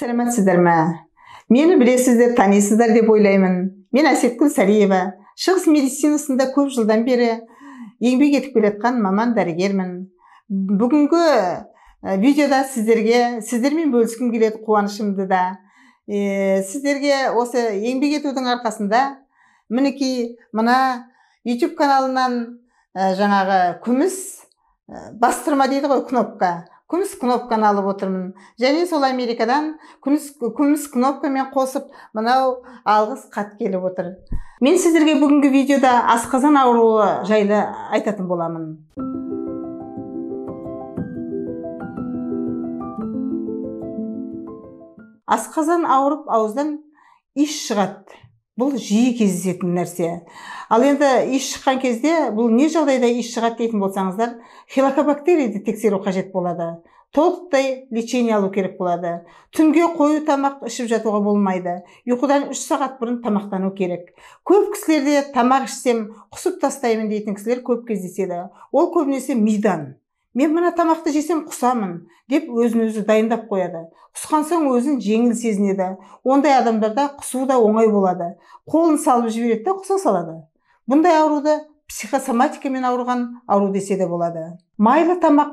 Сәлеметсіздер ме? Мені білесіздер, танисыздар деп ойлаймын. Мен Әсеткүл Сәлиева. Шығыс медицинасында көп жылдан бері еңбек етіп келе жатқан маман дәрігермін. Бүгінгі видеода сіздермен бөліскім келеді қуанышымды да. Сіздерге осы еңбек етудің арқасында мінекей мына YouTube каналынан жаңағы күміс бастырма дейді ғой, кнопка. Күміс кнопканы алып отырмын. Және сол Америкадан күміс кнопкамен қосып, мынау алғыс хат келіп отыр. Мен сіздерге бүгінгі видеода асқазан ауруы жайлы айтатын боламын. Асқазан ауырып, ауыздан иіс шығады. Бұл жиі кездесетін нәрсе. Ал енді иіс шыққан кезде, бұл не жағдайда иіс шығады дейтін болсаңыздар, хелокобактерияны тексеру қажет болады. Толықтай лечение алу керек болады. Түнге қою тамақ ішіп жатуға болмайды. Ұйқыдан 3 сағат бұрын тамақтану керек. Көп кісілерде тамақ ішсем құсып тастаймын дейтін кісілер көп кездеседі. Ол көбінесе мидан. Мен мына тамақты жесем құсамын деп өзін-өзі дайындап қояды. Құсқан соң өзін жеңіл сезінеді. Ондай адамдарда құсу да оңай болады. Қолын салып жібереді де құса салады. Бұндай ауруды психосоматикамен ауырған ауру десе де болады. Майлы тамақ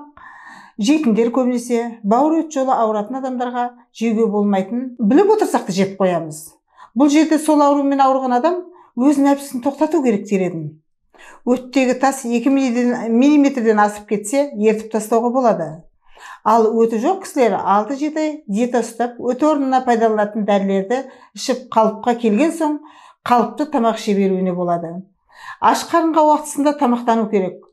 жейтіндер көбінесе бауыр өт жолы ауыратын адамдарға жеуге болмайтын, біліп отырсақ та жеп қоямыз. Бұл жерде сол аурумен ауырған адам өз нәпсісін тоқтату керек дер едім. Өттегі тас 2 миллиметрден асып кетсе, ертіп тастауға болады. Ал өті жоқ кісілер 6-7 ай диета ұстап, өт орнына пайдаланатын дәрілерді ішіп қалыпқа келген соң, қалыпты тамақ іше беруіне болады. Аш қарынға уақытысында тамақтану керек.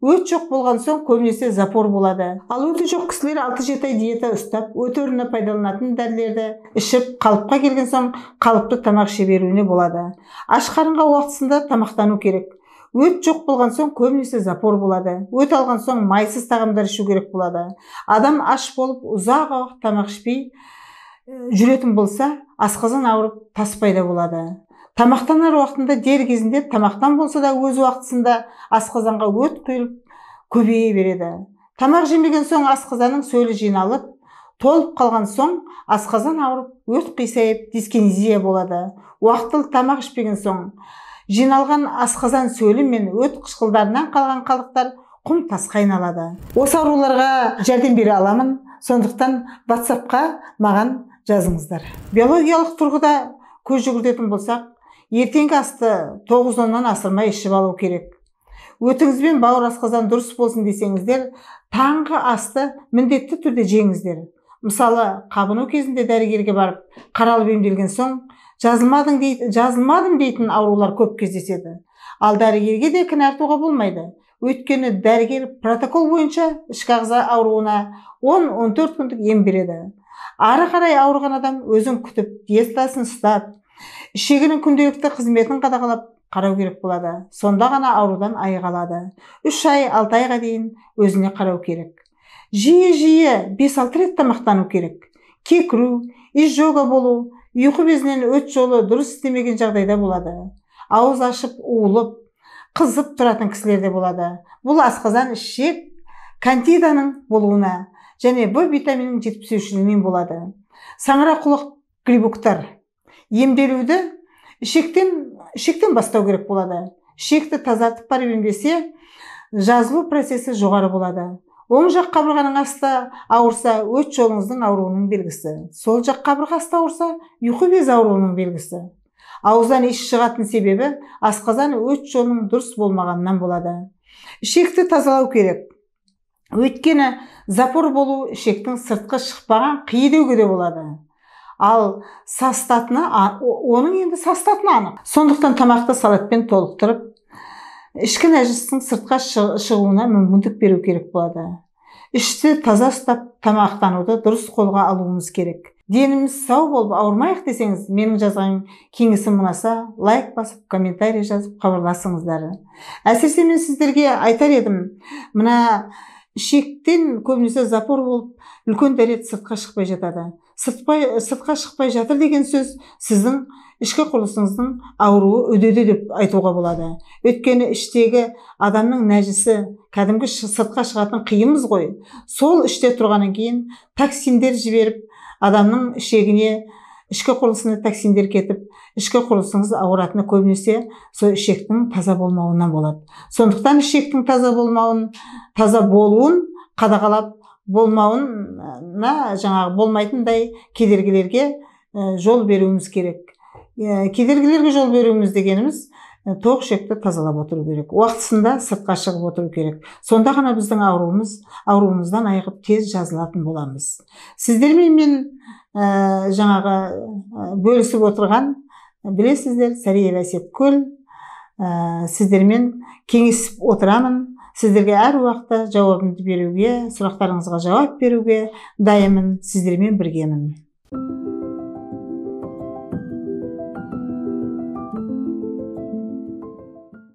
Өт жоқ болған соң көбінесе запор болады. Ал өті жоқ кісілер 6-7 ай диета ұстап, өт орнына пайдаланатын дәрілерді ішіп қалыпқа келген соң, қалыпты тамақ іше беруіне болады. Аш қарынға уақытысында тамақтану керек. Өт жоқ болған соң көбінесе запор болады. Өт алған соң майсыз тағамдар ішу керек болады. Адам аш болып ұзақ уақыт тамақ ішпей жүретін болса, асқазан ауырып тас пайда болады. Тамақтанар уақытында дер кезінде тамақтан болса да өз уақытысында асқазанға өт құйылып көбейе береді. Тамақ жемеген соң асқазанның сөлі жиналып, толып қалған соң асқазан ауырып, өт қисайып, дискинезия болады. Уақытылы тамақ ішпеген соң жиналған асқазан сөлі мен өт қышқылдарынан қалған қалдықтар құм тасқа айналады. Осы ауруларға жәрдем бере аламын, сондықтан WhatsApp-қа маған жазыңыздар. Биологиялық тұрғыда көз жүгіртетін болсақ, ертеңгі асты 9-10-нан асырмай ішіп алу керек. Өтіңізбен бауыр асқазан дұрыс болсын десеңіздер, таңғы асты міндетті түрде жеңіздер. Мысалы, қабыну кезінде дәрігерге барып, қаралып емделген соң, жазылмадым дейтін аурулар көп кездеседі. Ал дәрігерге де кінә артуға болмайды. Өйткені дәрігер протокол бойынша ішкі ағза ауруына 10-14 күндік ем береді. Ары қарай ауырған адам өзін күтіп, диетасын ұстап, ішегінің күнделікті қызметін қадағалап қарау керек болады. Сонда ғана аурудан айыға алады. 3 ай, 6 айға дейін өзіне қарау керек. Жиі 5-6 рет тамақтану керек. Кекіру, изжога болу, ұйқы безінен өт жолы дұрыс істемеген жағдайда болады. Ауыз ашып, уылып, қызып тұратын кісілерде болады. Бұл асқазан ішек кандиданың болуына және Б витаминінің жетіспеушілігінен болады. Саңырауқұлақ грибоктар емделуді ішектен бастау керек болады. Ішекті тазартып барып емдесе, жазылу процесі жоғары болады. Оң жақ қабырғаның асты ауырса, өт жолыңыздың ауруының белгісі. Сол жақ қабырға асты ауырса, ұйқы без ауруының белгісі. Ауыздан иіс шығатын себебі асқазан өт жолының дұрыс болмағаннан болады. Ішекті тазалау керек. Өйткені запор болу ішектің сыртқы шықпаған қиы деуге де болады. Ал оның енді састатыны анық. Сондықтан тамақты салатпен толықтырып, ішкі нәжістің сыртқа шығуына мүмкіндік беру керек болады. Ішті таза ұстап, тамақтануды дұрыс қолға алуымыз керек. Деніміз сау болып ауырмайық десеңіз, менің жазған кеңесім ұнаса, лайк басып, комментарий жазып хабарласыңыздар. Әсіресе мен сіздерге айтар едім, мына ішектен көбінесе запор болып, үлкен дәрет сыртқа шықпай жатады. Сыртқа шықпай жатыр деген сөз сіздің ішкі құрылысыңыздың ауруы үдеді деп айтуға болады. Өйткені іштегі адамның нәжісі кәдімгі сыртқа шығатын қиымыз ғой. Сол іште тұрғаннан кейін токсиндер жіберіп, адамның ішегіне, ішкі құрылысына токсиндер кетіп, ішкі құрылысыңыз ауыратыны көбінесе сол ішектің таза болмауынан болады. Сондықтан ішектің таза болуын қадағалап, жаңағы болмайтындай кедергілерге жол беруіміз керек. Кедергілерге жол беруіміз дегеніміз тоқ ішекті тазалап отыру керек. Уақытысында сыртқа шығып отыру керек. Сонда ғана біздің ауруымыздан айығып тез жазылатын боламыз. Сіздермен мен жаңағы бөлісіп отырған, білесіздер, Сәриев Әсеткөл, сіздермен кеңесіп отырамын. Сіздерге әр уақытта жауабымды беруге, сұрақтарыңызға жауап беруге дайынмын, сіздермен біргемін.